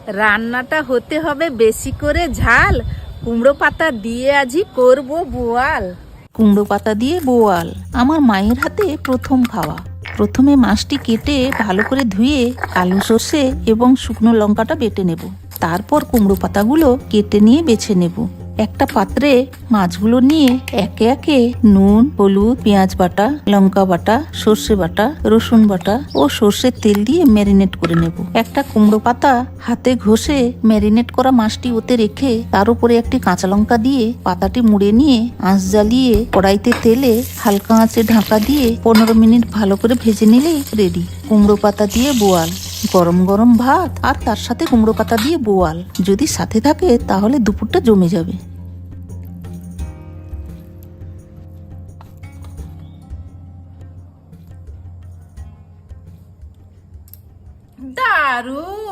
রান্নাটা হতে হবে বেশি করে ঝাল। কুমড়ো পাতা দিয়ে আজই করব বোয়াল। কুমড়ো পাতা দিয়ে বোয়াল আমার মায়ের হাতে প্রথম খাওয়া। প্রথমে মাছটি কেটে ভালো করে ধুয়ে কালো সর্ষে এবং শুকনো লঙ্কাটা বেটে নেব। তারপর কুমড়ো পাতাগুলো কেটে নিয়ে বেছে নেব। একটা পাত্রে মাছগুলো নিয়ে একে একে নুন, হলুদ, পেঁয়াজ বাটা, লঙ্কা বাটা, সর্ষে বাটা, রসুন বাটা ও সর্ষের তেল দিয়ে ম্যারিনেট করে নেব। একটা কুমড়ো পাতা হাতে ঘষে ম্যারিনেট করা মাছটি ওতে রেখে তার উপরে একটি কাঁচা লঙ্কা দিয়ে পাতাটি মুড়ে নিয়ে আঁচ জ্বালিয়ে কড়াইতে তেলে হালকা আঁচে ঢাকা দিয়ে 15 মিনিট ভালো করে ভেজে নিলেই রেডি কুমড়ো পাতা দিয়ে বোয়াল। গরম গরম ভাত আর তার সাথে কুমড়ো পাতা দিয়ে বোয়াল যদি সাথে থাকে তাহলে দুপুরটা জমে যাবে। দারুণ।